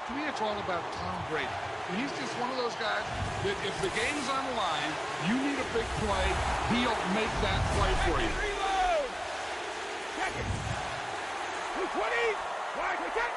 To me, it's all about Tom Brady. And he's just one of those guys that if the game's on the line, you need a big play, he'll make that play for you. Reload! Check it! 220! Wide, check!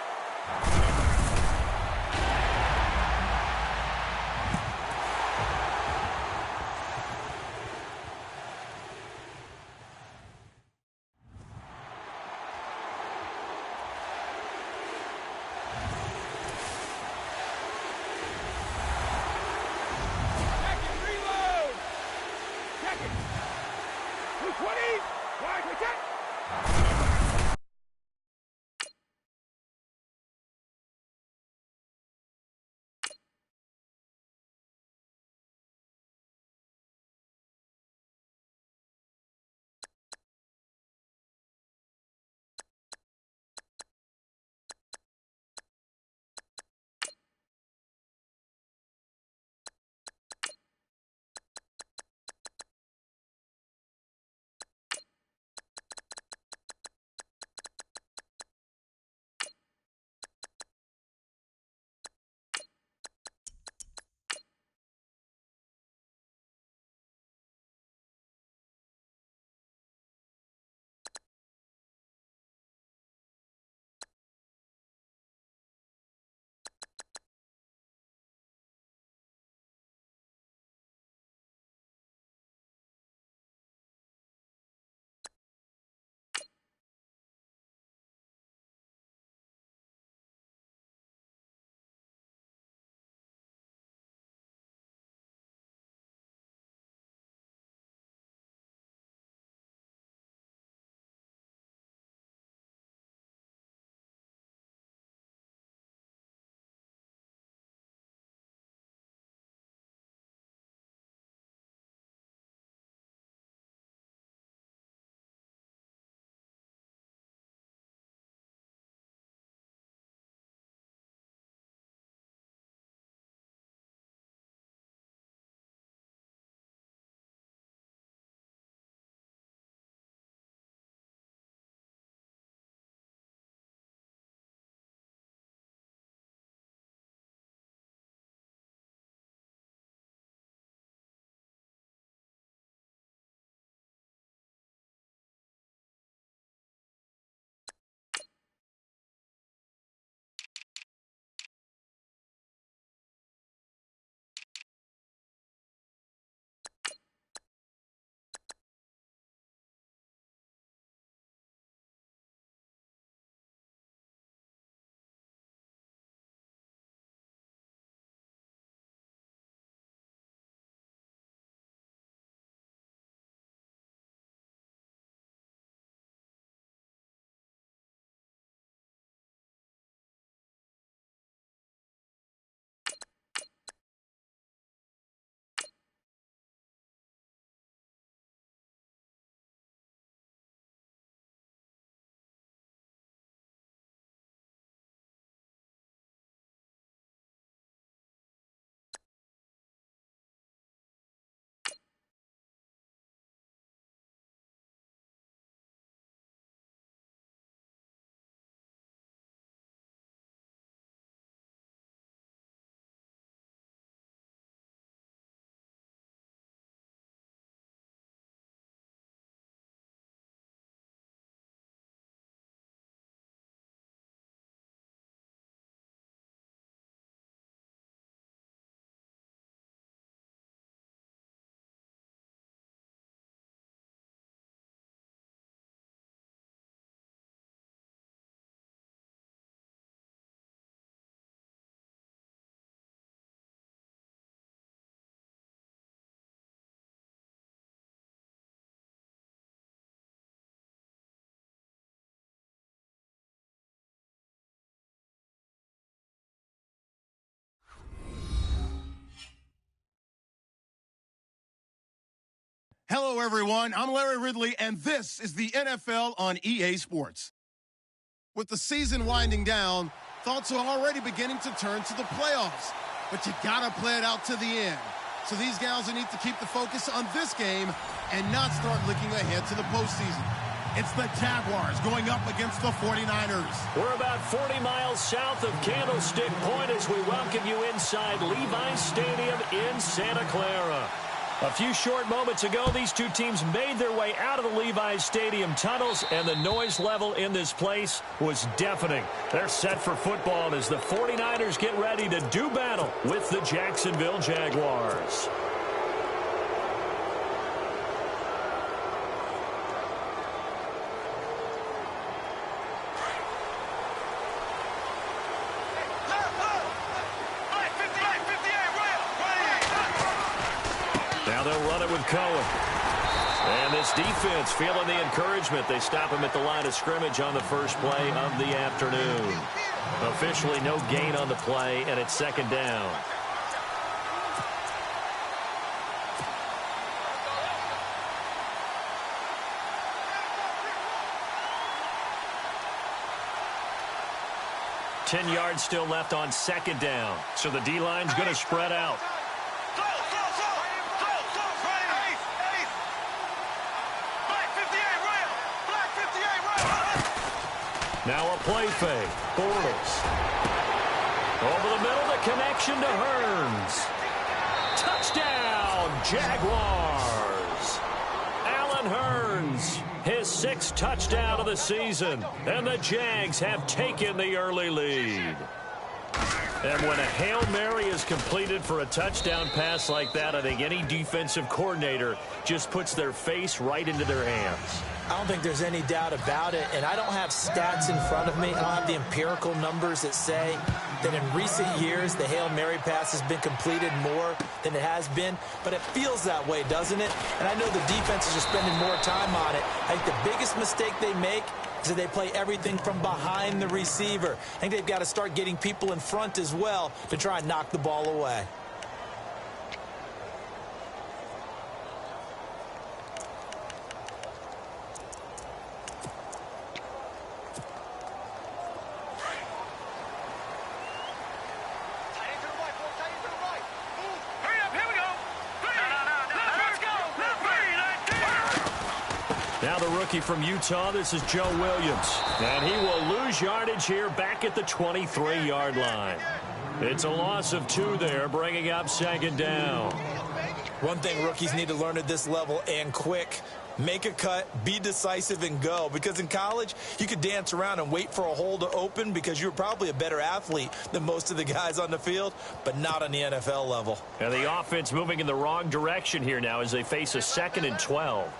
Hello, everyone. I'm Larry Ridley, and this is the NFL on EA Sports. With the season winding down, thoughts are already beginning to turn to the playoffs. But you gotta play it out to the end. So these guys will need to keep the focus on this game and not start looking ahead to the postseason. It's the Jaguars going up against the 49ers. We're about 40 miles south of Candlestick Point as we welcome you inside Levi's Stadium in Santa Clara. A few short moments ago, these two teams made their way out of the Levi's Stadium tunnels, and the noise level in this place was deafening. They're set for football as the 49ers get ready to do battle with the Jacksonville Jaguars. Now they'll run it with Cohen. And this defense feeling the encouragement. They stop him at the line of scrimmage on the first play of the afternoon. Officially no gain on the play, and it's second down. Ten yards still left on second down. So the D-line's going to spread out. Now a play fake. Bortles. Over the middle, the connection to Hearns. Touchdown, Jaguars. Allen Hearns, his 6th touchdown of the season. And the Jags have taken the early lead. And when a Hail Mary is completed for a touchdown pass like that, I think any defensive coordinator just puts their face right into their hands. I don't think there's any doubt about it, and I don't have stats in front of me. I don't have the empirical numbers that say that in recent years the Hail Mary pass has been completed more than it has been, but it feels that way, doesn't it? And I know the defenses are spending more time on it. I think the biggest mistake they make is that they play everything from behind the receiver. I think they've got to start getting people in front as well to try and knock the ball away. From Utah, this is Joe Williams. And he will lose yardage here back at the 23-yard line. It's a loss of 2 there, bringing up second down. One thing rookies need to learn at this level, and quick, make a cut, be decisive, and go. Because in college, you could dance around and wait for a hole to open because you're probably a better athlete than most of the guys on the field, but not on the NFL level. And the offense moving in the wrong direction here now as they face a 2nd and 12.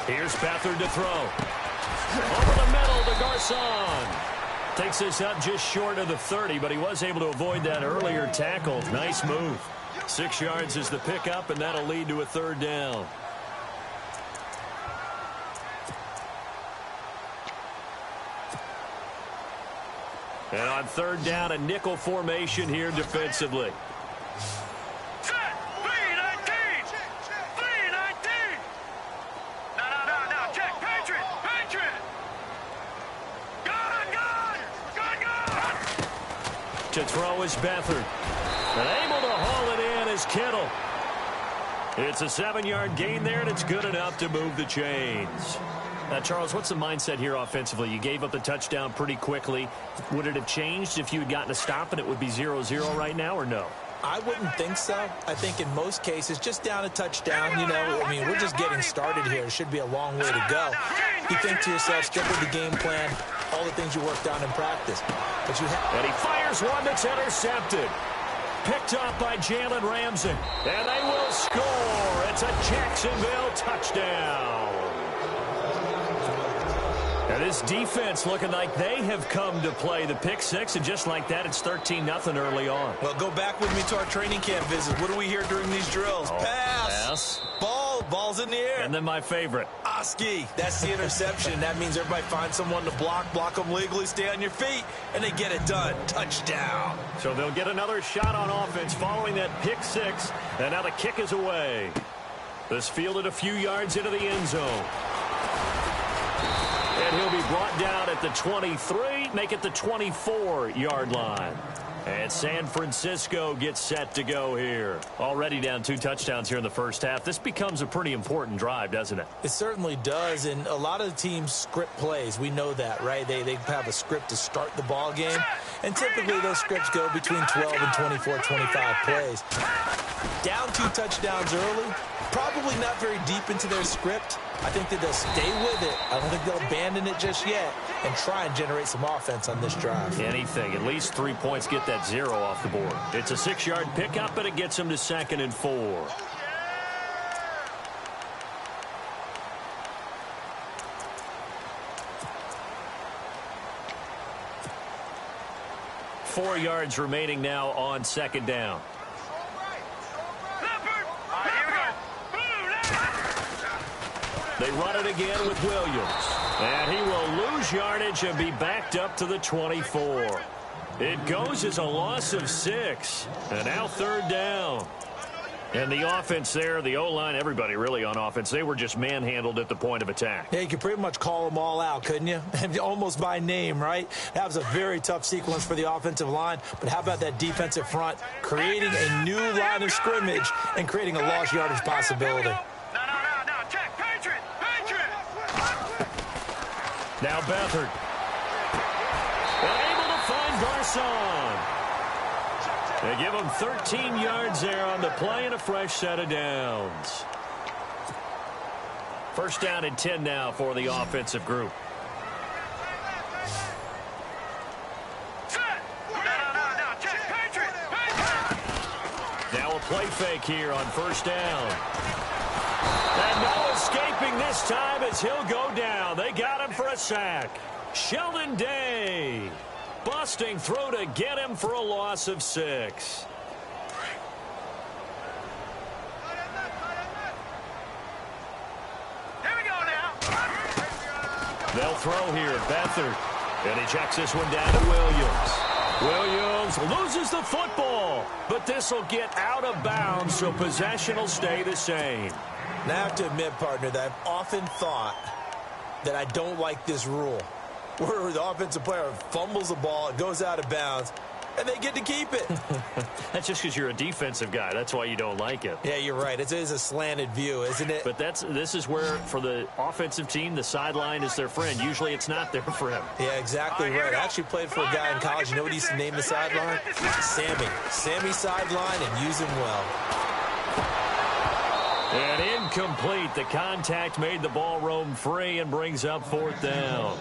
Here's Beathard to throw. Over the middle to Garcon. Takes this up just short of the 30, but he was able to avoid that earlier tackle. Nice move. 6 yards is the pickup, and that'll lead to a 3rd down. And on 3rd down, a nickel formation here defensively. To throw is Beathard. And able to haul it in is Kittle. It's a 7-yard gain there, and it's good enough to move the chains. Now, Charles, what's the mindset here offensively? You gave up the touchdown pretty quickly. Would it have changed if you had gotten a stop and it would be 0-0 right now, or no? I wouldn't think so. I think in most cases, just down a touchdown, you know, I mean, we're just getting started here. It should be a long way to go. You think to yourself, stick with the game plan, all the things you worked on in practice. But you have. And he fires one that's intercepted. Picked up by Jalen Ramsey. And they will score. It's a Jacksonville touchdown. And this defense looking like they have come to play the pick six, and just like that, it's 13-0 early on. Well, go back with me to our training camp visit. What do we hear during these drills? Pass. Ball's in the air. And then my favorite. Oski. That's the interception. That means everybody finds someone to block them legally, stay on your feet, and they get it done. Touchdown. So they'll get another shot on offense following that pick six, and now the kick is away. This fielded a few yards into the end zone. And he'll be brought down at the 23, make it the 24-yard line. And San Francisco gets set to go here. Already down 2 touchdowns here in the first half. This becomes a pretty important drive, doesn't it? It certainly does, and a lot of the teams script plays. We know that, right? They have a script to start the ball game, and typically those scripts go between 12 and 24, 25 plays. Down 2 touchdowns early, probably not very deep into their script. I think that they'll stay with it. I don't think they'll abandon it just yet and try and generate some offense on this drive. Anything. At least 3 points, get that 0 off the board. It's a 6-yard pickup, and it gets them to 2nd and 4. Four yards remaining now on 2nd down. They run it again with Williams. And he will lose yardage and be backed up to the 24. It goes as a loss of 6. And now 3rd down. And the offense there, the O-line, everybody really on offense, they were just manhandled at the point of attack. Yeah, you could pretty much call them all out, couldn't you? Almost by name, right? That was a very tough sequence for the offensive line. But how about that defensive front creating a new line of scrimmage and creating a lost yardage possibility? Now Beathard. Able to find Garcon. They give him 13 yards there on the play and a fresh set of downs. 1st down and 10 now for the offensive group. Now a play fake here on 1st down. And no escaping this time as he'll go down. They got him for a sack. Sheldon Day busting through to get him for a loss of 6. Here we go now. They'll throw here. Beathard. And he checks this one down to Williams. Williams loses the football. But this will get out of bounds, so possession will stay the same. Now, I have to admit, partner, that I've often thought that I don't like this rule, where the offensive player fumbles the ball, it goes out of bounds, and they get to keep it. That's just because you're a defensive guy. That's why you don't like it. Yeah, you're right. It is a slanted view, isn't it? But this is where, for the offensive team, the sideline is their friend. Usually it's not there for him. Yeah, exactly right. I actually played for a guy in college. You know what he used to name the sideline? Sammy. Sammy sideline, and use him well. And incomplete. The contact made the ball roam free and brings up 4th down.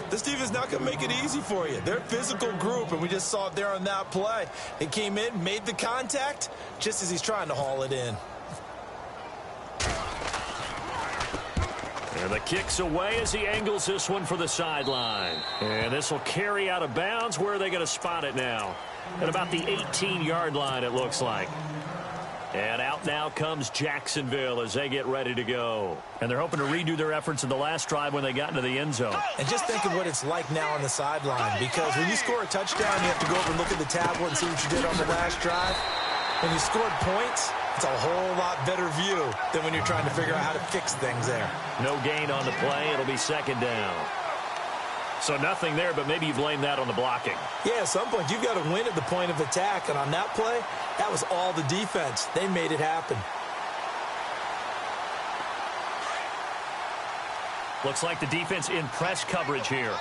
This team is not going to make it easy for you. They're a physical group, and we just saw it there on that play. He came in, made the contact, just as he's trying to haul it in. And the kick's away as he angles this one for the sideline. And this will carry out of bounds. Where are they going to spot it now? At about the 18-yard line, it looks like. And out now comes Jacksonville as they get ready to go. And they're hoping to redo their efforts in the last drive when they got into the end zone. And just think of what it's like now on the sideline, because when you score a touchdown, you have to go over and look at the tablet and see what you did on the last drive. When you scored points, it's a whole lot better view than when you're trying to figure out how to fix things there. No gain on the play. It'll be 2nd down. So nothing there, but maybe you blame that on the blocking. Yeah, at some point, you've got to win at the point of attack. And on that play, that was all the defense. They made it happen. Looks like the defense in press coverage here.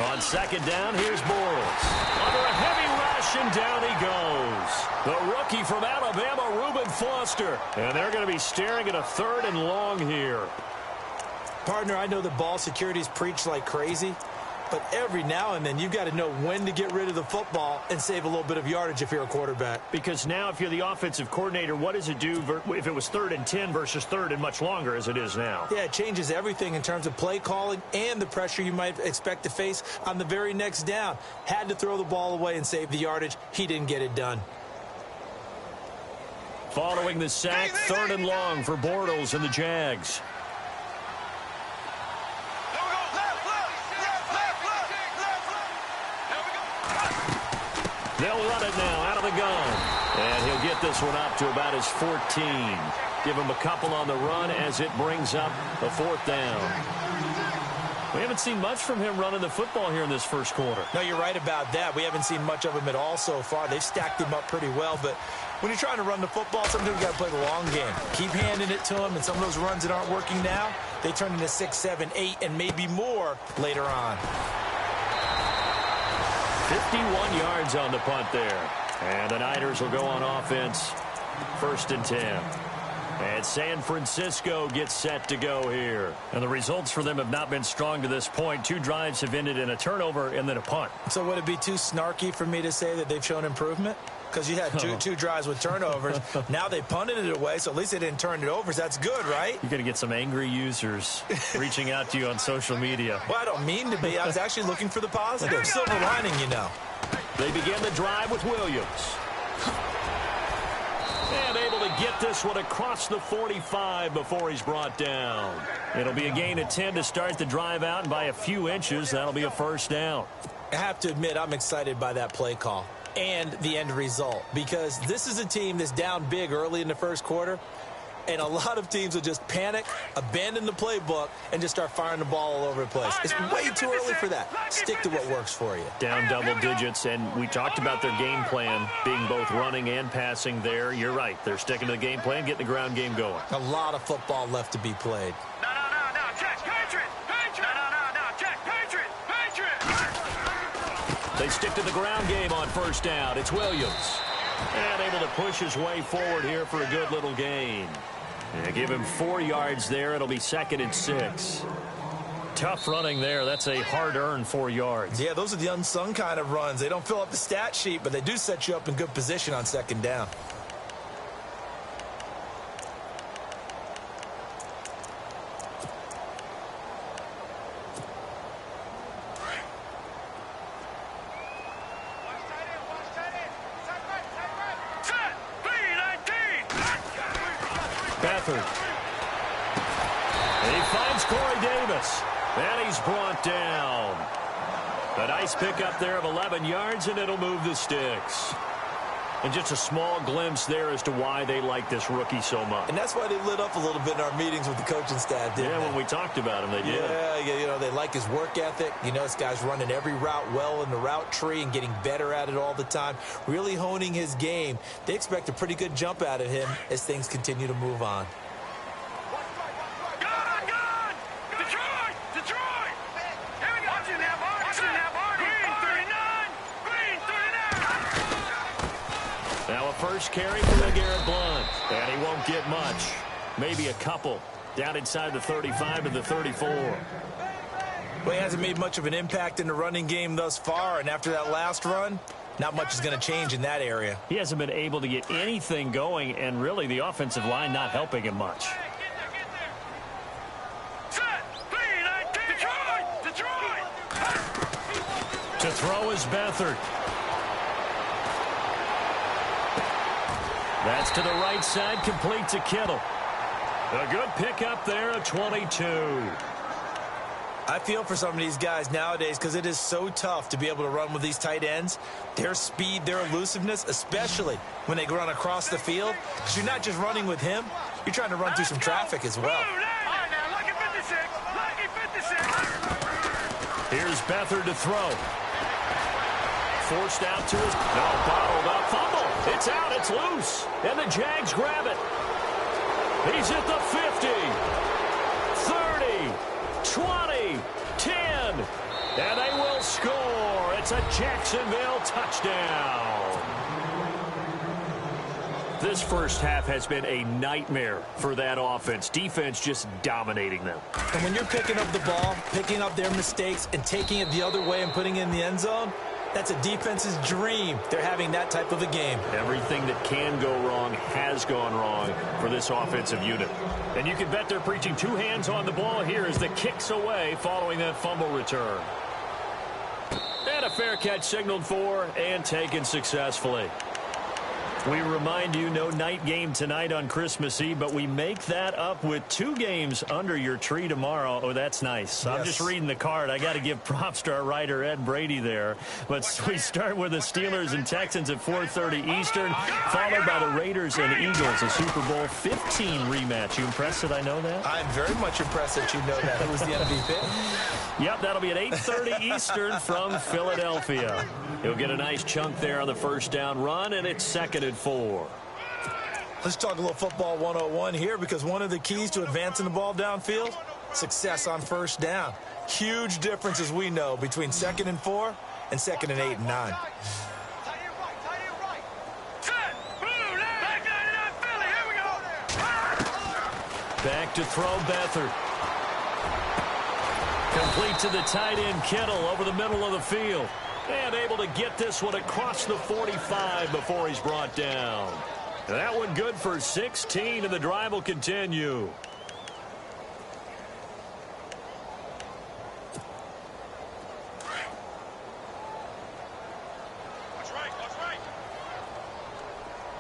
On 2nd down, here's Bortles. Under a heavy rush, and down he goes. The rookie from Alabama, Reuben Foster. And they're going to be staring at a 3rd and long here. Partner, I know that ball security is preached like crazy, but every now and then you've got to know when to get rid of the football and save a little bit of yardage if you're a quarterback. Because now if you're the offensive coordinator, what does it do if it was 3rd and 10 versus 3rd and much longer as it is now? Yeah, it changes everything in terms of play calling and the pressure you might expect to face on the very next down. Had to throw the ball away and save the yardage. He didn't get it done. Following the sack, 3rd and long for Bortles and the Jags. They'll run it now out of the gun. And he'll get get this one up to about his 14. Give him a couple on the run as it brings up a 4th down. We haven't seen much from him running the football here in this first quarter. No, you're right about that. We haven't seen much of him at all so far. They've stacked him up pretty well, but when you're trying to run the football, sometimes you got to play the long game. Keep handing it to him, and some of those runs that aren't working now, they turn into 6, 7, 8, and maybe more later on. 51 yards on the punt there. And the Niners will go on offense. 1st and 10. And San Francisco gets set to go here. And the results for them have not been strong to this point. 2 drives have ended in a turnover and then a punt. So would it be too snarky for me to say that they've shown improvement? Because you had two drives with turnovers. Now they punted it away, so at least they didn't turn it over. So that's good, right? You're going to get some angry users reaching out to you on social media. Well, I don't mean to be. I was actually looking for the positive. Silver lining, you know. They begin the drive with Williams. And able to get this one across the 45 before he's brought down. It'll be a gain of 10 to start the drive out, and by a few inches, that'll be a 1st down. I have to admit, I'm excited by that play call and the end result, because this is a team that's down big early in the first quarter, and a lot of teams will just panic, abandon the playbook, and just start firing the ball all over the place. It's way too early for that. Stick to what works for you. Down double digits, and we talked about their game plan being both running and passing there. You're right. They're sticking to the game plan, getting the ground game going. A lot of football left to be played. No, check, Patriot! No, check, Patriot! They stick to the ground game on 1st down. It's Williams. And able to push his way forward here for a good little gain. Yeah, give him 4 yards there. It'll be 2nd and 6. Tough running there. That's a hard-earned 4 yards. Yeah, those are the unsung kind of runs. They don't fill up the stat sheet, but they do set you up in good position on 2nd down. And he finds Corey Davis. And he's brought down. A nice pickup there of 11 yards, and it'll move the sticks. And just a small glimpse there as to why they like this rookie so much. And that's why they lit up a little bit in our meetings with the coaching staff, didn't they? When we talked about him, they did. Yeah, you know, they like his work ethic. You know, this guy's running every route well in the route tree and getting better at it all the time, really honing his game. They expect a pretty good jump out of him as things continue to move on. First carry for LeGarrette Blount, and he won't get much. Maybe a couple. Down inside the 35 to the 34. Well, he hasn't made much of an impact in the running game thus far, and after that last run, not much is going to change in that area. He hasn't been able to get anything going, and really the offensive line not helping him much. To throw is Beathard. That's to the right side, complete to Kittle. A good pickup there of 22. I feel for some of these guys nowadays because it is so tough to be able to run with these tight ends. Their speed, their elusiveness, especially when they run across the field. Because you're not just running with him, you're trying to run through some traffic as well. Here's Beathard to throw. Forced out to his... No, bottled up. Fumble. It's out. It's loose. And the Jags grab it. He's at the 50. 30. 20. 10. And they will score. It's a Jacksonville touchdown. This first half has been a nightmare for that offense. Defense just dominating them. And when you're picking up the ball, picking up their mistakes, and taking it the other way and putting it in the end zone, that's a defense's dream. They're having that type of a game. Everything that can go wrong has gone wrong for this offensive unit. And you can bet they're preaching two hands on the ball here as the kick's away following that fumble return. And a fair catch signaled for and taken successfully. We remind you, no night game tonight on Christmas Eve, but we make that up with 2 games under your tree tomorrow. Oh, that's nice. Yes. I'm just reading the card. I got to give props to our writer, Ed Brady, there. But we start with the Steelers and Texans at 4:30 Eastern, followed by the Raiders and Eagles, a Super Bowl 15 rematch. You impressed that I know that? I'm very much impressed that you know that. It was the MVP. Yep, that'll be at 8:30 Eastern from Philadelphia. He'll get a nice chunk there on the first down run, and it's 2nd and 4. Let's talk a little football 101 here, because one of the keys to advancing the ball downfield, success on first down. Huge difference, as we know, between 2nd and 4 and 2nd and 8 and 9. Back to throw, Beathard. Complete to the tight end, Kittle, over the middle of the field. And able to get this one across the 45 before he's brought down. That one good for 16, and the drive will continue. Watch right.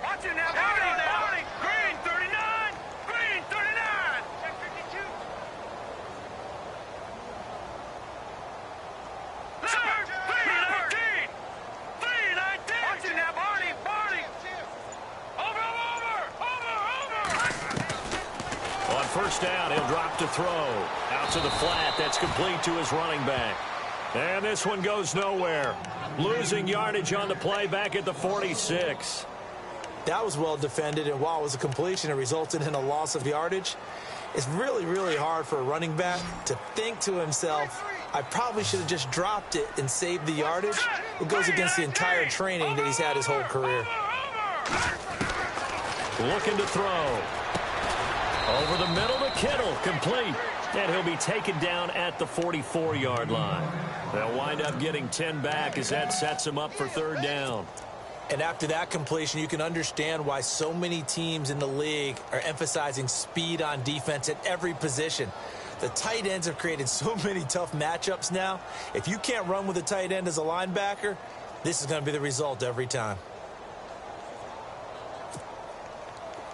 Watch it now, Barney. Green, 39. Green, 39. 52. Watch it now, Barney. Over. On first down, he'll drop to throw. Out to the flat. That's complete to his running back. And this one goes nowhere. Losing yardage on the play back at the 46. That was well defended, and while it was a completion, it resulted in a loss of yardage. It's really, really hard for a running back to think to himself, I probably should have just dropped it and saved the yardage. It goes against the entire training that he's had his whole career. Looking to throw. Over the middle to Kittle, complete. And he'll be taken down at the 44-yard line. They'll wind up getting 10 back as that sets him up for 3rd down. And after that completion, you can understand why so many teams in the league are emphasizing speed on defense at every position. The tight ends have created so many tough matchups now. If you can't run with a tight end as a linebacker, this is going to be the result every time.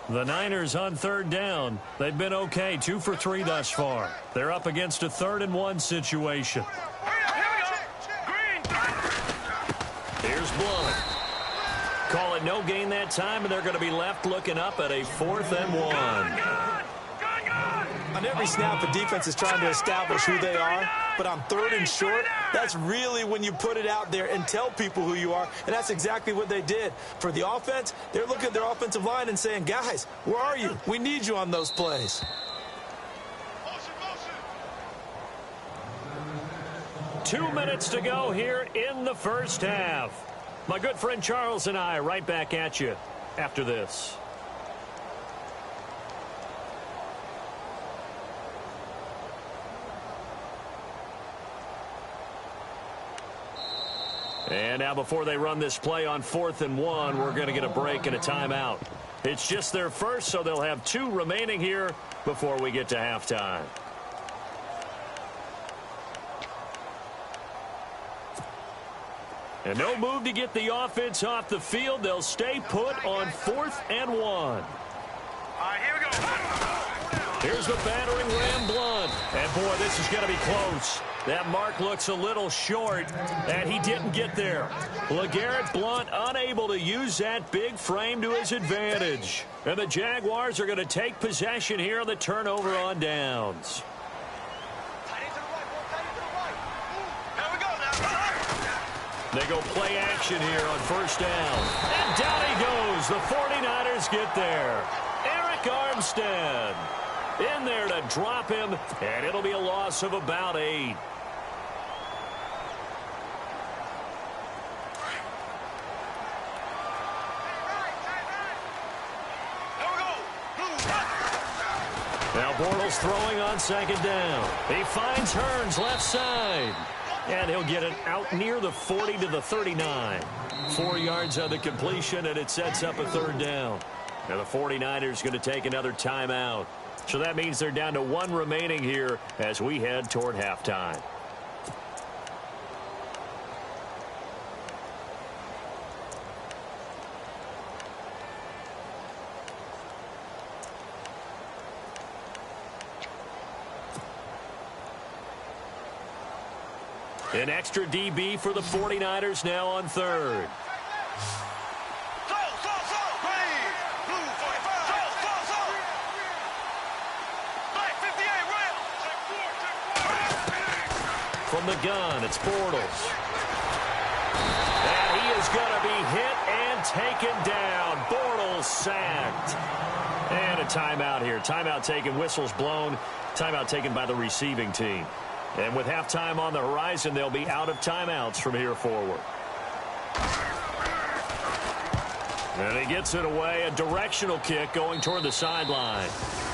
The Niners on 3rd down. They've been okay, 2 for 3 thus far. They're up against a 3rd and 1 situation. Here's Blunt. Call it no gain that time, and they're going to be left looking up at a 4th and 1. On every snap, the defense is trying to establish who they are, but on 3rd and short, that's really when you put it out there and tell people who you are, and that's exactly what they did. For the offense, they're looking at their offensive line and saying, guys, where are you? We need you on those plays. 2 minutes to go here in the first half. My good friend Charles and I right back at you after this. And now before they run this play on 4th and 1, we're going to get a break and a timeout. It's just their first, so they'll have 2 remaining here before we get to halftime. And no move to get the offense off the field. They'll stay put on 4th and 1. All right, here we go. Here's the battering ram, Blunt. And, boy, this is going to be close. That mark looks a little short, and he didn't get there. LeGarrette Blunt unable to use that big frame to his advantage. And the Jaguars are going to take possession here on the turnover on downs. They go play action here on first down. And down he goes. The 49ers get there. Eric Armstead in there to drop him, and it'll be a loss of about 8. Now Bortles throwing on 2nd down. He finds Hearns left side. And he'll get it out near the 40 to the 39. 4 yards on the completion, and it sets up a 3rd down. Now the 49ers going to take another timeout. So that means they're down to 1 remaining here as we head toward halftime. An extra DB for the 49ers now on third. From the gun, it's Bortles. And he is going to be hit and taken down. Bortles sacked. And a timeout here. Timeout taken, whistles blown. Timeout taken by the receiving team. And with halftime on the horizon, they'll be out of timeouts from here forward. And he gets it away. A directional kick going toward the sideline.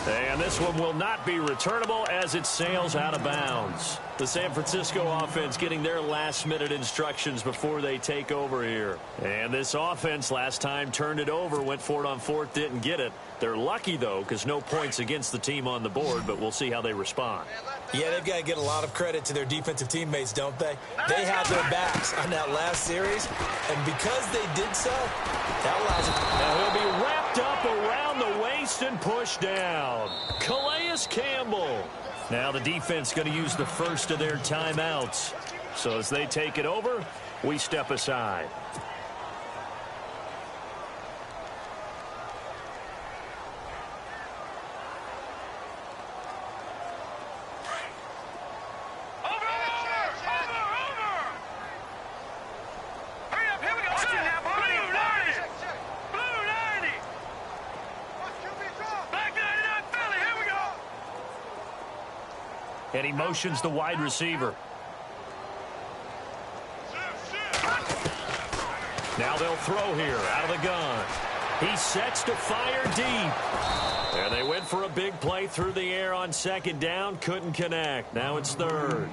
And this one will not be returnable as it sails out of bounds. The San Francisco offense getting their last-minute instructions before they take over here. And this offense last time turned it over, went for it on fourth, didn't get it. They're lucky, though, because no points against the team on the board, but we'll see how they respond. Yeah, they've got to get a lot of credit to their defensive teammates, don't they? They had their backs on that last series, and because they did so, that allows them. Now he'll be wrapped up around the waist and pushed down. Calais Campbell. Now the defense going to use the first of their timeouts. So as they take it over, we step aside. And he motions the wide receiver. Now they'll throw here out of the gun. He sets to fire deep. And they went for a big play through the air on second down. Couldn't connect. Now it's third.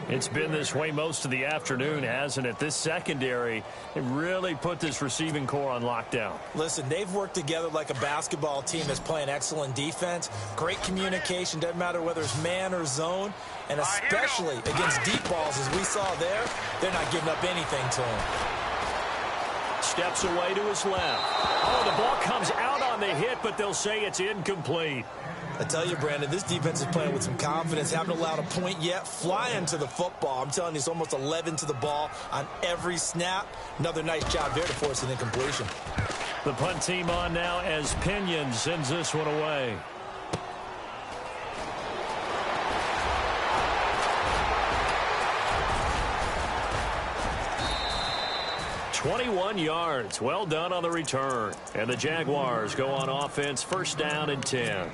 It's been this way most of the afternoon, hasn't it? This secondary, it really put this receiving core on lockdown. Listen, they've worked together like a basketball team that's playing excellent defense. Great communication, doesn't matter whether it's man or zone. And especially against deep balls, as we saw there, they're not giving up anything to him. Steps away to his left. Oh, the ball comes out on the hit, but they'll say it's incomplete. I tell you, Brandon, this defense is playing with some confidence. Haven't allowed a point yet. Flying to the football. I'm telling you, it's almost 11 to the ball on every snap. Another nice job there to force an incompletion. The punt team on now as Pinion sends this one away. "21 yards. Well done on the return. And the Jaguars go on offense, first down and 10.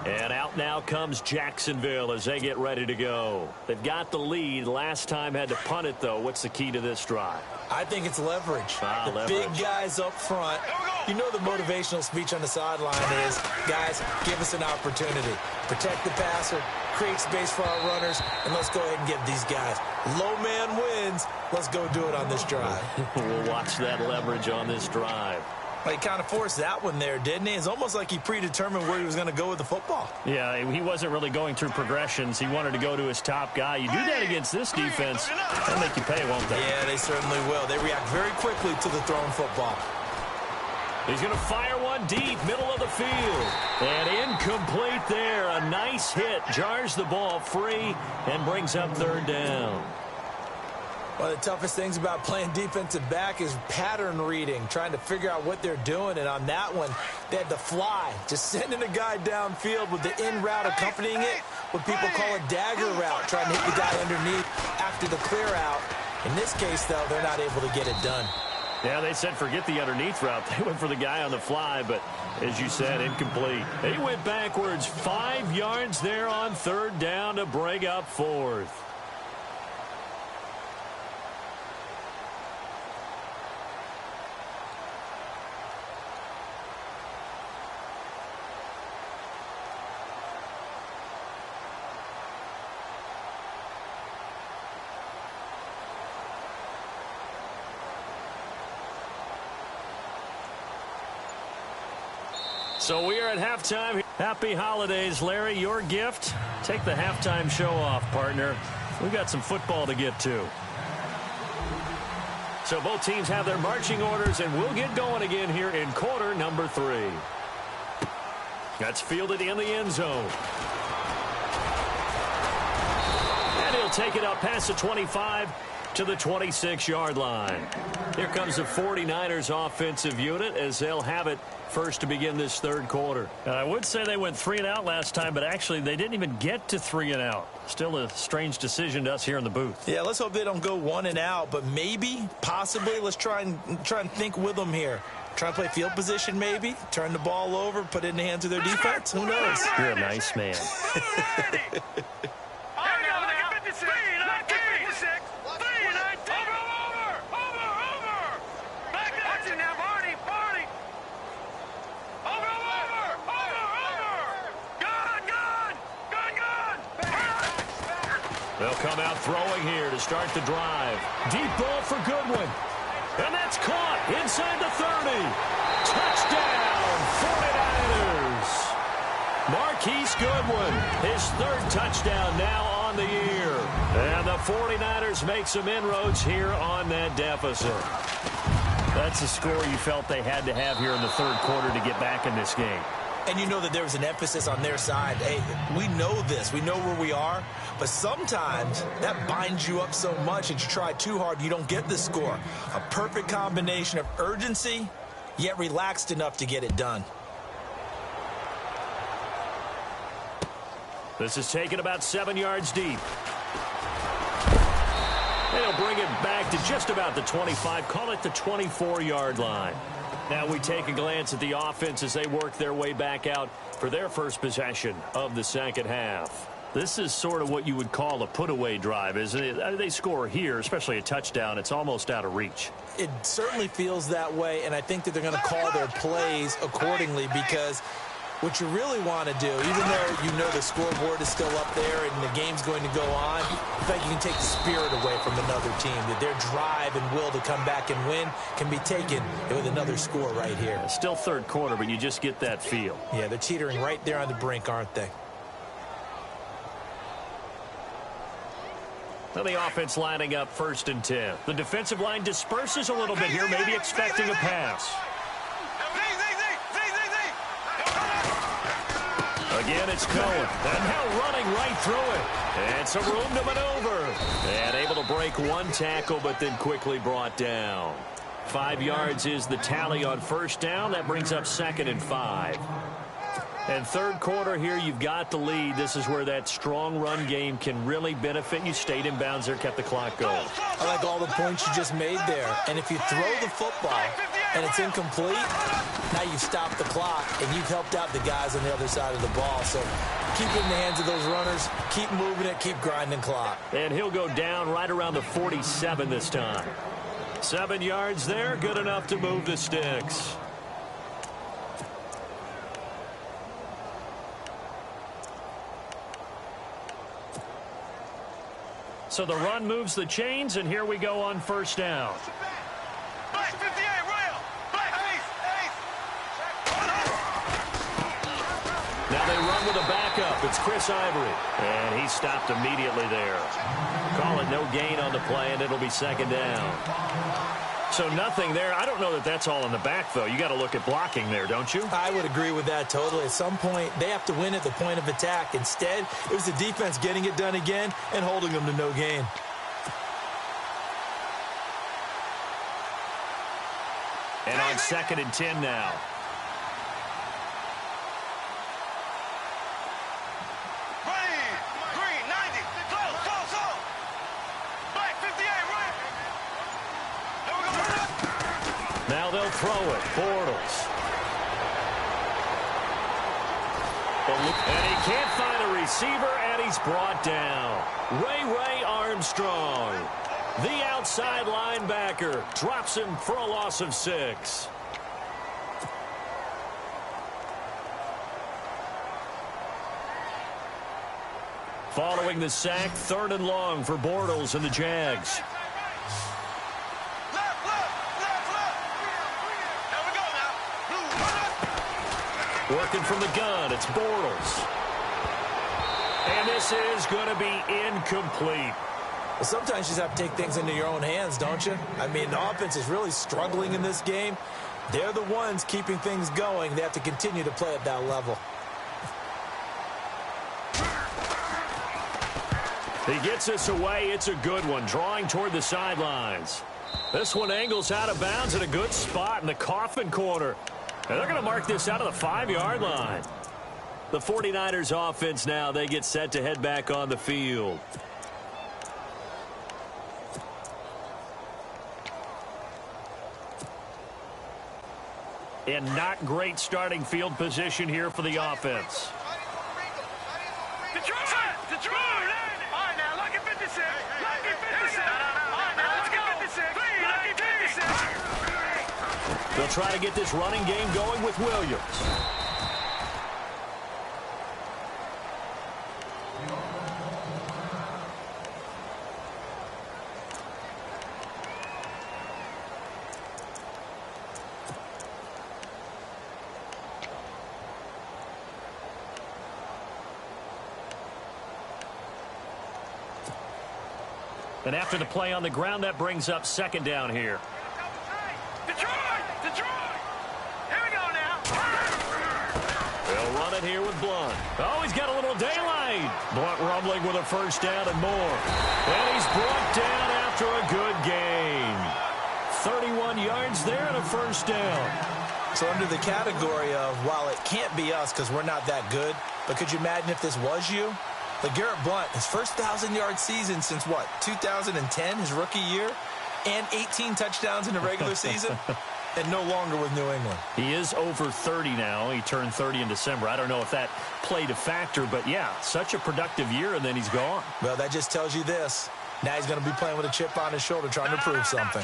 And out now comes Jacksonville as they get ready to go. They've got the lead. Last time had to punt it, though. What's the key to this drive? I think it's leverage. The leverage. Big guys up front. You know the motivational speech on the sideline is, guys, give us an opportunity. Protect the passer, create space for our runners, and let's go ahead and give these guys. Low man wins. Let's go do it on this drive. We'll watch that leverage on this drive. He kind of forced that one there, didn't he? It's almost like he predetermined where he was going to go with the football. Yeah, he wasn't really going through progressions. He wanted to go to his top guy. You do that against this defense, they'll make you pay, won't they? Yeah, they certainly will. They react very quickly to the thrown football. He's going to fire one deep, middle of the field. And incomplete there. A nice hit. Jars the ball free and brings up third down. One of the toughest things about playing defensive back is pattern reading, trying to figure out what they're doing. And on that one, they had to fly, just sending a guy downfield with the in route accompanying it, what people call a dagger route, trying to hit the guy underneath after the clear out. In this case, though, they're not able to get it done. Yeah, they said forget the underneath route. They went for the guy on the fly, but as you said, incomplete. They went backwards 5 yards there on third down to break up fourth. So we are at halftime. Happy holidays, Larry. Your gift? Take the halftime show off, partner. We've got some football to get to. So both teams have their marching orders, and we'll get going again here in quarter number 3. That's fielded in the end zone. And he'll take it up past the 25 to the 26-yard line. Here comes the 49ers offensive unit as they'll have it first to begin this third quarter. I would say they went 3 and out last time, but actually they didn't even get to 3 and out. Still a strange decision to us here in the booth. Yeah, let's hope they don't go 1 and out, but maybe, possibly, let's try and think with them here. Try to play field position maybe, turn the ball over, put it in the hands of their defense. Who knows? You're a nice man. They'll come out throwing here to start the drive. Deep ball for Goodwin. And that's caught inside the 30. Touchdown, 49ers. Marquise Goodwin, his third touchdown now on the year. And the 49ers make some inroads here on that deficit. That's a score you felt they had to have here in the third quarter to get back in this game. And you know that there was an emphasis on their side. Hey, we know this. We know where we are. But sometimes that binds you up so much that you try too hard, you don't get the score. A perfect combination of urgency, yet relaxed enough to get it done. This is taken about 7 yards deep. They'll bring it back to just about the 25. Call it the 24-yard line. Now we take a glance at the offense as they work their way back out for their first possession of the second half. This is sort of what you would call a put-away drive, isn't it? They score here, especially a touchdown. It's almost out of reach. It certainly feels that way, and I think that they're going to call their plays accordingly because what you really want to do, even though you know the scoreboard is still up there and the game's going to go on, I think you can take the spirit away from another team, that their drive and will to come back and win can be taken with another score right here. Still third quarter, but you just get that feel. Yeah, they're teetering right there on the brink, aren't they? Well, the offense lining up 1st and 10. The defensive line disperses a little bit here, maybe expecting a pass. Again, it's Cohen. And now running right through it. And some room to maneuver. And able to break one tackle, but then quickly brought down. 5 yards is the tally on first down. That brings up 2nd and 5. And third quarter here, you've got the lead. This is where that strong run game can really benefit you. Stayed in bounds there, kept the clock going. I like all the points you just made there. And if you throw the football and it's incomplete, now you stop the clock and you've helped out the guys on the other side of the ball. So keep it in the hands of those runners. Keep moving it. Keep grinding clock. And he'll go down right around the 47 this time. 7 yards there, good enough to move the sticks. So the run moves the chains, and here we go on first down. Now they run with a backup. It's Chris Ivory. And he stopped immediately there. Call it no gain on the play, and it'll be 2nd down. So nothing there. I don't know that that's all in the back, though. You got to look at blocking there, don't you? I would agree with that totally. At some point, they have to win at the point of attack. Instead, it was the defense getting it done again and holding them to no gain. And on 2nd and 10 now. Green, 90, close. Black, 58, right. Now they'll throw it. Bortles. And he can't find a receiver, and he's brought down. Ray Armstrong, the outside linebacker, drops him for a loss of 6. Following the sack, 3rd and long for Bortles and the Jags. Working from the gun, it's Bortles. And this is going to be incomplete. Well, sometimes you just have to take things into your own hands, don't you? I mean, the offense is really struggling in this game. They're the ones keeping things going. They have to continue to play at that level. He gets this away. It's a good one, drawing toward the sidelines. This one angles out of bounds at a good spot in the coffin corner. And they're going to mark this out of the 5-yard line. The 49ers offense now, they get set to head back on the field. And not great starting field position here for the offense. Detroit! Detroit! All right, now, lucky 56. Lucky 56. All right, now, let's go. 56. Lucky 56. They'll try to get this running game going with Williams. And after the play on the ground, that brings up second down here. Detroit! Detroit! Here we go now. They'll run it here with Blunt. Oh, he's got a little daylight. Blunt rumbling with a first down and more. And he's brought down after a good gain. 31 yards there and a first down. So under the category of, while it can't be us because we're not that good, but could you imagine if this was you? LeGarrette Blunt, his first 1,000-yard season since, what, 2010, his rookie year, and 18 touchdowns in the regular season, and no longer with New England. He is over 30 now. He turned 30 in December. I don't know if that played a factor, but, yeah, such a productive year, and then he's gone. Well, that just tells you this. Now he's going to be playing with a chip on his shoulder trying to prove something.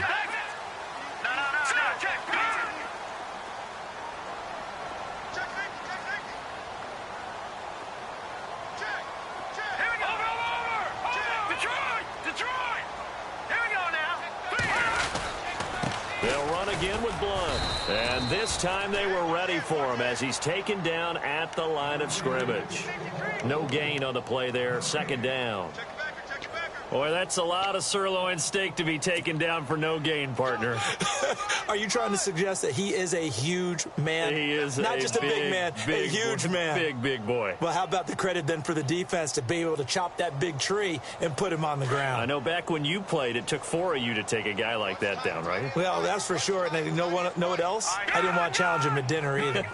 Again with Blunt. And this time they were ready for him as he's taken down at the line of scrimmage. No gain on the play there. Second down. Boy, that's a lot of sirloin steak to be taken down for no gain, partner. Are you trying to suggest that he is a huge man? He is not just a big man, a huge man. Big boy. Well, how about the credit then for the defense to be able to chop that big tree and put him on the ground? I know back when you played, it took 4 of you to take a guy like that down, right? Well, that's for sure. And you know what else? I didn't want to challenge him at dinner either.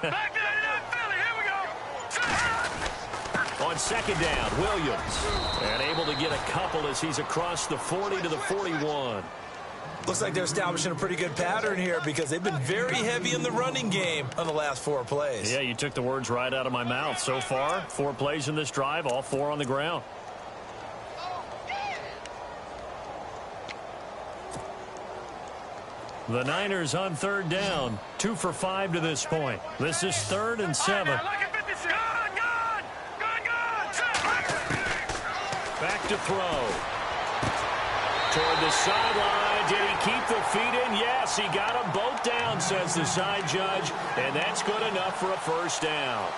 On second down, Williams. And able to get a couple as he's across the 40 to the 41. Looks like they're establishing a pretty good pattern here because they've been very heavy in the running game on the last 4 plays. Yeah, you took the words right out of my mouth. So far, 4 plays in this drive, all 4 on the ground. The Niners on third down, 2 for 5 to this point. This is 3rd and 7. Back to throw. Toward the sideline. Did he keep the feet in? Yes, he got them both down, says the side judge. And that's good enough for a first down.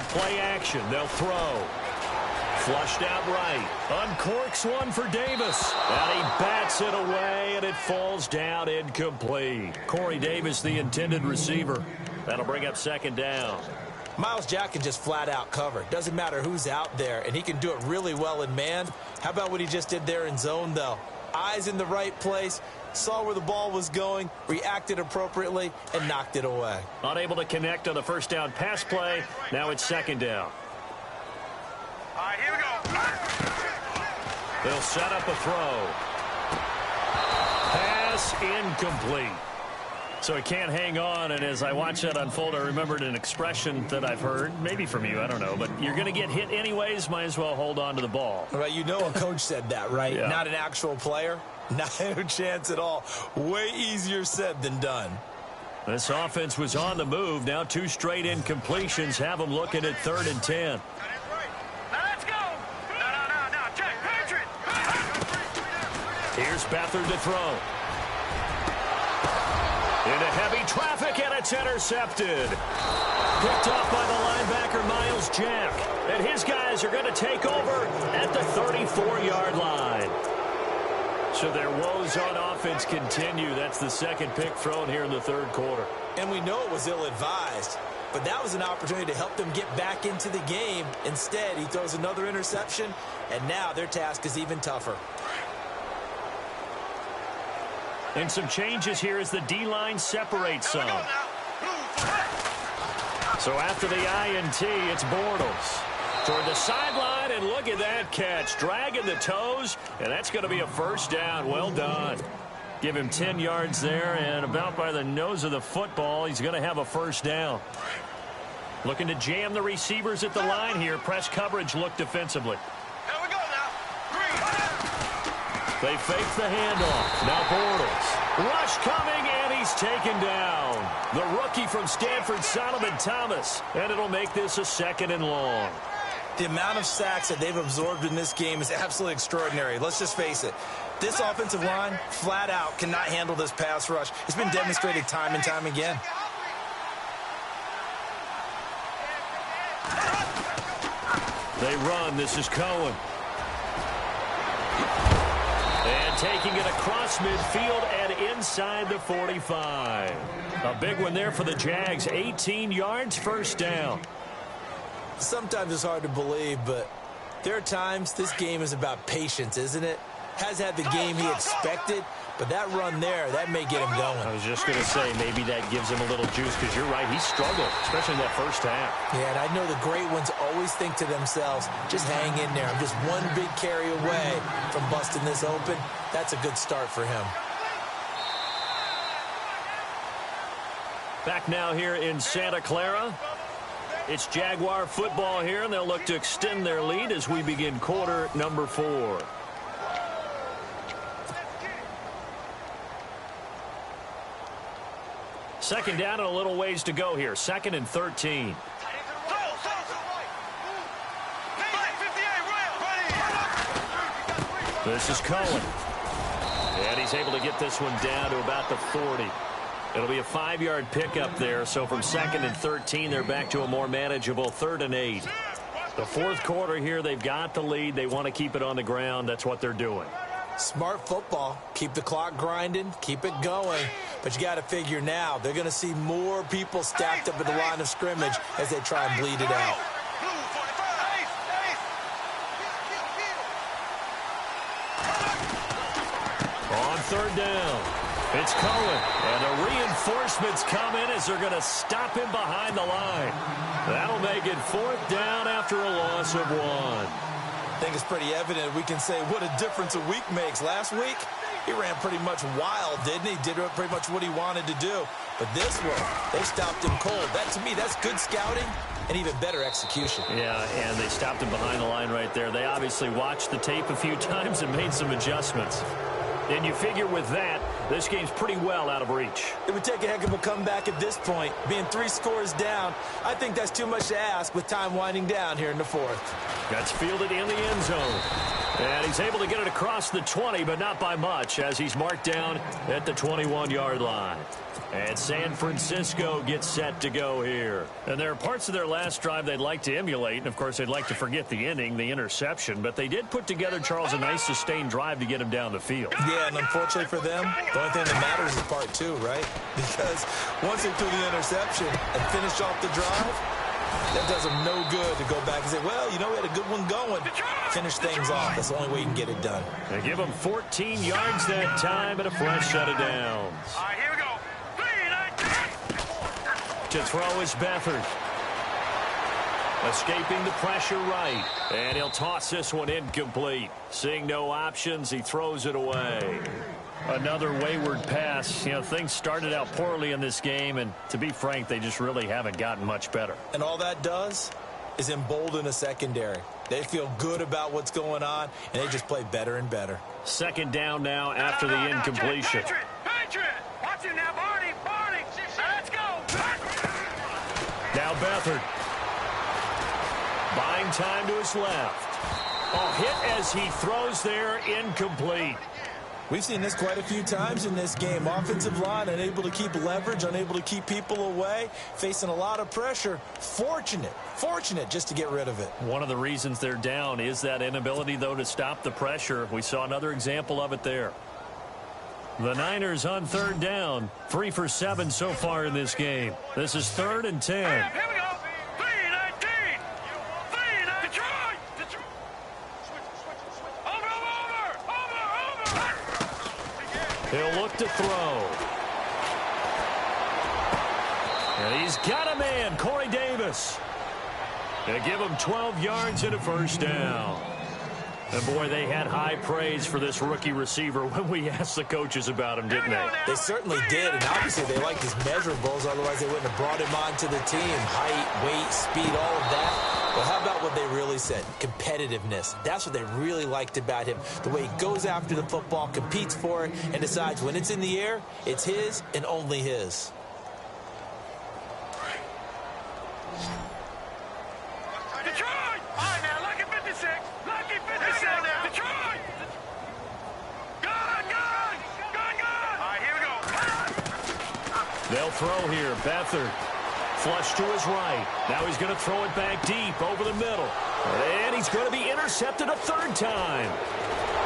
Play action. They'll throw. Flushed out right. Uncorks one for Davis. And he bats it away, and it falls down incomplete. Corey Davis, the intended receiver. That'll bring up second down. Myles Jack can just flat out cover. Doesn't matter who's out there, and he can do it really well in man. How about what he just did there in zone, though? Eyes in the right place, saw where the ball was going, reacted appropriately, and knocked it away. Unable to connect on the first down pass play. Now it's second down. All right, here we go. They'll set up a throw. Pass incomplete. So he can't hang on, and as I watch that unfold, I remembered an expression that I've heard, maybe from you, I don't know, but you're going to get hit anyways, might as well hold on to the ball. Right, you know a coach said that, right? Yeah. Not an actual player. No chance at all. Way easier said than done. This offense was on the move. Now 2 straight incompletions have them looking at 3rd and 10. Now let's go. No. Check. Patriot. Here's Beathard to throw. Into heavy traffic, and it's intercepted. Picked off by the linebacker, Miles Jack. And his guys are going to take over at the 34-yard line. So their woes on offense continue. That's the second pick thrown here in the third quarter. And we know it was ill-advised, but that was an opportunity to help them get back into the game. Instead, he throws another interception, and now their task is even tougher. And some changes here as the D-line separates some. So after the INT, it's Bortles toward the sideline, and look at that catch. Dragging the toes, and that's going to be a first down. Well done. Give him 10 yards there, and about by the nose of the football, he's going to have a first down. Looking to jam the receivers at the line here. Press coverage look defensively. Here we go now. They fake the handoff. Now Bortles. Rush coming, and he's taken down. The rookie from Stanford, Solomon Thomas. And it'll make this a 2nd and long. The amount of sacks that they've absorbed in this game is absolutely extraordinary. Let's just face it. This offensive line, flat out, cannot handle this pass rush. It's been demonstrated time and time again. They run. This is Cohen. And taking it across midfield and inside the 45. A big one there for the Jags. 18 yards, first down. Sometimes it's hard to believe, but there are times this game is about patience, isn't it? Has had the game he expected, but that run there, that may get him going. I was just going to say, maybe that gives him a little juice, because you're right, he struggled, especially in that first half. Yeah, and I know the great ones always think to themselves, just hang in there. I'm just one big carry away from busting this open. That's a good start for him. Back now here in Santa Clara. It's Jaguar football here, and they'll look to extend their lead as we begin quarter number 4. Second down and a little ways to go here. 2nd and 13. This is Cohen. And he's able to get this one down to about the 40. It'll be a 5-yard pickup there. So from 2nd and 13, they're back to a more manageable 3rd and 8. The fourth quarter here, they've got the lead. They want to keep it on the ground. That's what they're doing. Smart football. Keep the clock grinding. Keep it going. But you got to figure now, they're going to see more people stacked up at the line of scrimmage as they try and bleed it out. On 3rd down, it's Cohen. And the reinforcements come in as they're going to stop him behind the line. That'll make it 4th down after a loss of 1. I think it's pretty evident we can say what a difference a week makes. Last week, he ran pretty much wild, didn't he? Did pretty much what he wanted to do. But this one, they stopped him cold. That, to me, that's good scouting and even better execution. Yeah, and they stopped him behind the line right there. They obviously watched the tape a few times and made some adjustments. And you figure with that, this game's pretty well out of reach. It would take a heck of a comeback at this point. Being 3 scores down, I think that's too much to ask with time winding down here in the 4th. That's fielded in the end zone. And he's able to get it across the 20, but not by much, as he's marked down at the 21-yard line. And San Francisco gets set to go here. And there are parts of their last drive they'd like to emulate. And, of course, they'd like to forget the ending, the interception. But they did put together, Charles, a nice sustained drive to get him down the field. Yeah, and unfortunately for them, the only thing that matters is part 2, right? Because once they threw the interception and finished off the drive, that does them no good to go back and say, well, you know, we had a good one going. Finish things off. That's the only way you can get it done. They give them 14 yards that time and a fresh set of downs. All right, here we go. To throw is Beathard. Escaping the pressure right. And he'll toss this one incomplete. Seeing no options, he throws it away. Another wayward pass. You know, things started out poorly in this game, and to be frank, they just really haven't gotten much better. And all that does is embolden a secondary. They feel good about what's going on, and they just play better and better. 2nd down now after the incompletion. Patriot! Watch it now, Barney! Barney! Let's go! Now Beathard. Buying time to his left. Oh, hit as he throws there, incomplete. We've seen this quite a few times in this game. Offensive line unable to keep leverage, unable to keep people away, facing a lot of pressure. Fortunate just to get rid of it. One of the reasons they're down is that inability, though, to stop the pressure. We saw another example of it there. The Niners on third down. 3 for 7 so far in this game. This is 3rd and 10. Here we go. 3-19. Detroit. Over. He'll look to throw. And he's got a man, Corey Davis. They give him 12 yards and a first down. And, boy, they had high praise for this rookie receiver when we asked the coaches about him, didn't they? They certainly did, and obviously they liked his measurables. Otherwise, they wouldn't have brought him onto the team. Height, weight, speed, all of that. But how about what they really said? Competitiveness. That's what they really liked about him. The way he goes after the football, competes for it, and decides when it's in the air, it's his and only his. Detroit. All right, now, lucky 56. Lucky 56. Detroit. Good. All right, here we go. They'll throw here. Beathard. Flush to his right. Now he's going to throw it back deep over the middle. And he's going to be intercepted a 3rd time.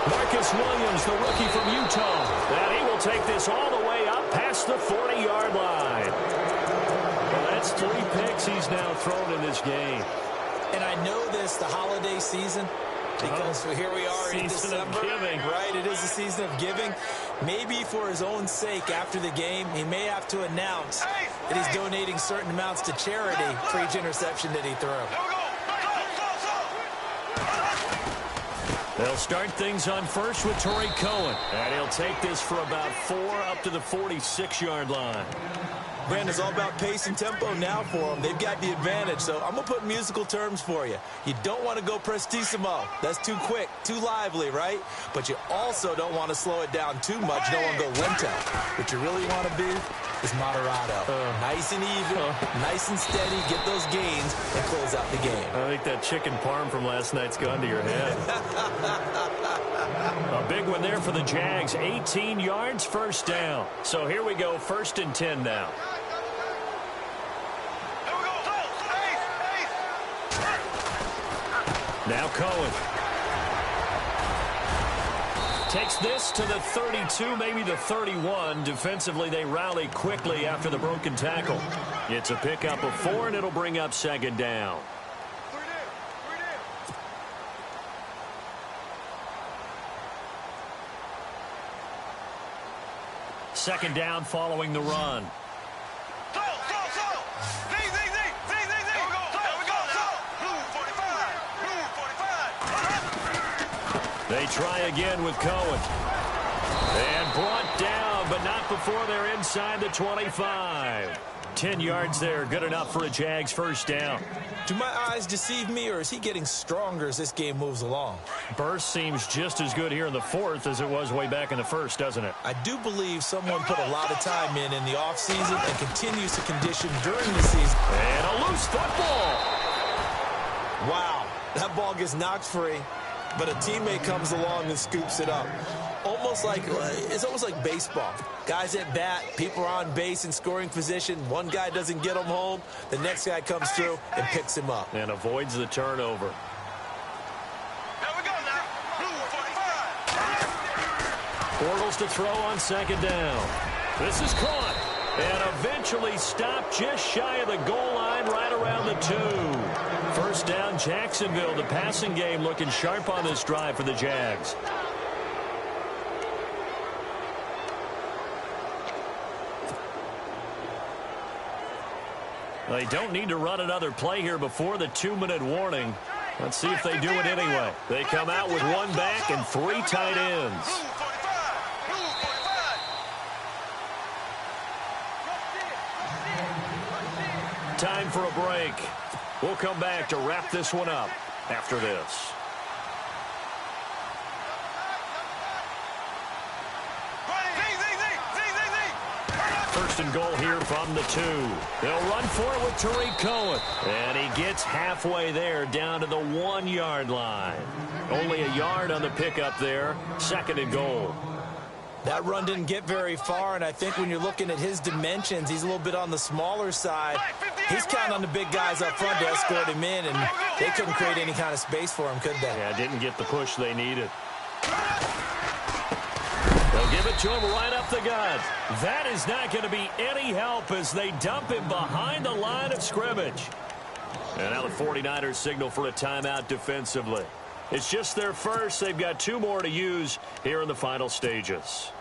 Marcus Williams, the rookie from Utah. And he will take this all the way up past the 40-yard line. Well, that's 3 picks he's now thrown in this game. And I know this, the holiday season, because here we are in December, right? It is the season of giving. Maybe for his own sake, after the game, he may have to announce that he's donating certain amounts to charity for each interception that he threw. They'll start things on first with Torrey Cohen. And he'll take this for about 4 up to the 46-yard line. Brandon, it's all about pace and tempo now for them. They've got the advantage, so I'm going to put musical terms for you. You don't want to go prestissimo. That's too quick, too lively, right? But you also don't want to slow it down too much. You don't want to go lento. What you really want to be is moderato. Nice and even, nice and steady, get those gains, and close out the game. I think that chicken parm from last night's gone to your head. A big one there for the Jags. 18 yards, first down. So here we go, 1st and 10 now. Now Cohen. Takes this to the 32, maybe the 31. Defensively, they rally quickly after the broken tackle. It's a pickup of 4, and it'll bring up 2nd down. Second down following the run. They try again with Cohen. And brought down, but not before they're inside the 25. 10 yards there, good enough for a Jags first down. Do my eyes deceive me, or is he getting stronger as this game moves along? Burst seems just as good here in the 4th as it was way back in the 1st, doesn't it? I do believe someone put a lot of time in the offseason and continues to condition during the season. And a loose football. Wow, that ball gets knocked free, but a teammate comes along and scoops it up. It's almost like baseball. Guys at bat, people are on base in scoring position. One guy doesn't get him home. The next guy comes through and picks him up. And avoids the turnover. There we go now. Blue 45. Bortles to throw on 2nd down. This is caught. And eventually stopped just shy of the goal line right around the 2. First down, Jacksonville. The passing game looking sharp on this drive for the Jags. They don't need to run another play here before the 2-minute warning. Let's see if they do it anyway. They come out with 1 back and 3 tight ends. Time for a break. We'll come back to wrap this one up after this. First and goal here from the 2. They'll run for it with Tariq Cohen. And he gets halfway there down to the 1-yard line. Only a yard on the pickup there. 2nd and goal. That run didn't get very far, and I think when you're looking at his dimensions, he's a little bit on the smaller side. He's counting on the big guys up front to escort him in, and they couldn't create any kind of space for him, could they? Yeah, didn't get the push they needed. They'll give it to him right up the gut. That is not going to be any help as they dump him behind the line of scrimmage. And now the 49ers signal for a timeout defensively. It's just their first. They've got 2 more to use here in the final stages.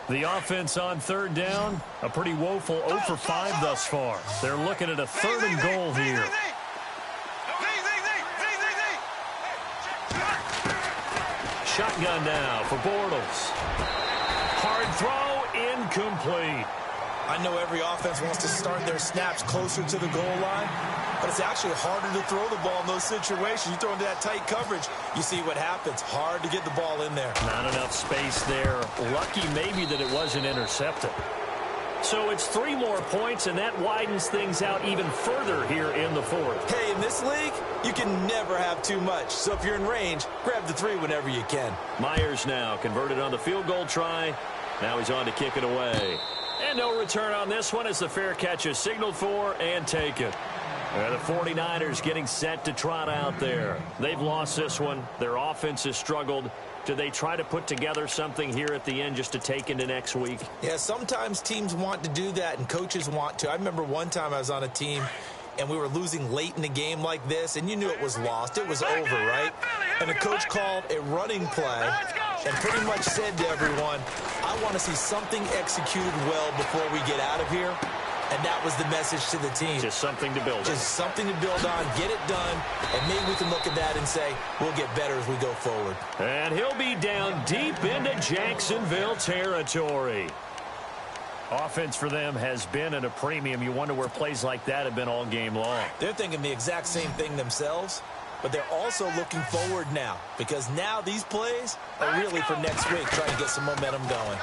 The offense on third down, a pretty woeful 0 for 5 thus far. They're looking at a 3rd and goal here. Shotgun now for Bortles. Hard throw, incomplete. I know every offense wants to start their snaps closer to the goal line, but it's actually harder to throw the ball in those situations. You throw into that tight coverage, you see what happens. Hard to get the ball in there. Not enough space there. Lucky maybe that it wasn't intercepted. So it's 3 more points, and that widens things out even further here in the 4th. Hey, in this league, you can never have too much. So if you're in range, grab the 3 whenever you can. Myers now converted on the field goal try. Now he's on to kick it away. And no return on this one as the fair catch is signaled for and taken. The 49ers getting set to trot out there. They've lost this one. Their offense has struggled. Do they try to put together something here at the end just to take into next week? Yeah, sometimes teams want to do that and coaches want to. I remember one time I was on a team and we were losing late in the game like this, and you knew it was lost. It was over, right? And the coach called a running play and pretty much said to everyone, I want to see something executed well before we get out of here. And that was the message to the team. Just something to build on. Just something to build on, get it done, and maybe we can look at that and say, we'll get better as we go forward. And he'll be down deep into Jacksonville territory. Offense for them has been at a premium. You wonder where plays like that have been all game long. They're thinking the exact same thing themselves, but they're also looking forward now because now these plays are really for next week, trying to get some momentum going.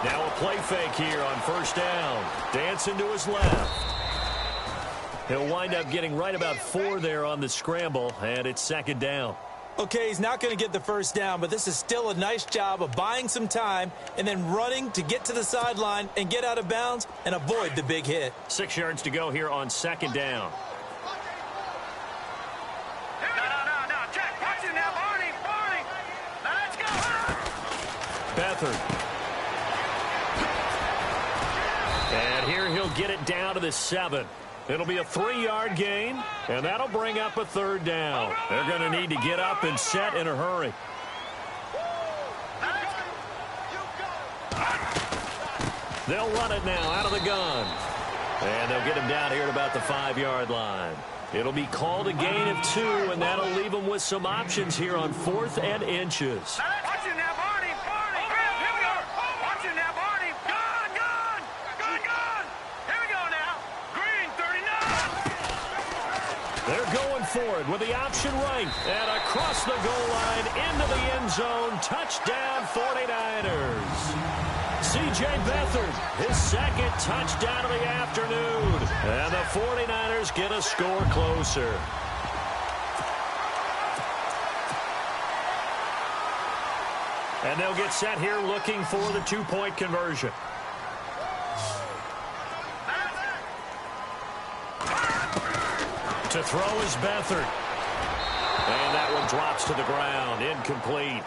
Now a play fake here on 1st down. Dancing to his left. He'll wind up getting right about 4 there on the scramble, and it's 2nd down. Okay, he's not going to get the 1st down, but this is still a nice job of buying some time and then running to get to the sideline and get out of bounds and avoid the big hit. 6 yards to go here on 2nd down. No, Jack, watch it now, Barney. Let's go. Beathard. And here he'll get it down to the 7. It'll be a 3-yard gain, and that'll bring up a 3rd down. They're going to need to get up and set in a hurry. They'll run it now out of the gun. And they'll get him down here at about the 5-yard line. It'll be called a gain of 2, and that'll leave them with some options here on 4th and inches. Watch it now, Barney. Here we go. Watch it now, Barney. Gun. Here we go now. Green, 39. They're going for it with the option right. And across the goal line into the end zone. Touchdown, 49ers. C.J. Beathard, his 2nd touchdown of the afternoon. And the 49ers get a score closer. And they'll get set here looking for the 2-point conversion. To throw is Beathard. And that one drops to the ground. Incomplete.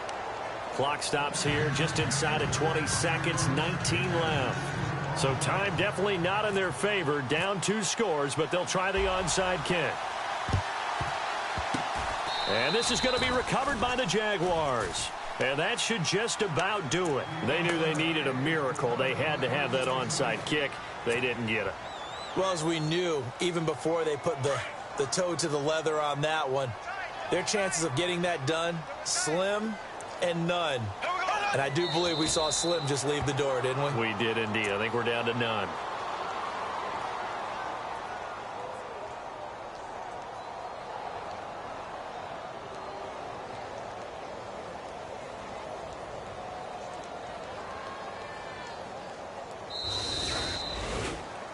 Clock stops here just inside of 20 seconds, 19 left. So time definitely not in their favor. Down 2 scores, but they'll try the onside kick. And this is going to be recovered by the Jaguars. And that should just about do it. They knew they needed a miracle. They had to have that onside kick. They didn't get it. Well, as we knew, even before they put the toe to the leather on that one, their chances of getting that done, slim and none. And I do believe we saw Slim just leave the door, didn't we? We did indeed. I think we're down to none.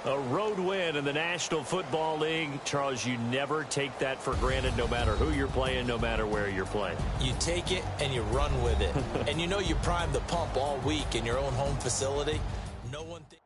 A road win in the National Football League. Charles, you never take that for granted no matter who you're playing, no matter where you're playing. You take it and you run with it. And you know you primed the pump all week in your own home facility. No one thinks.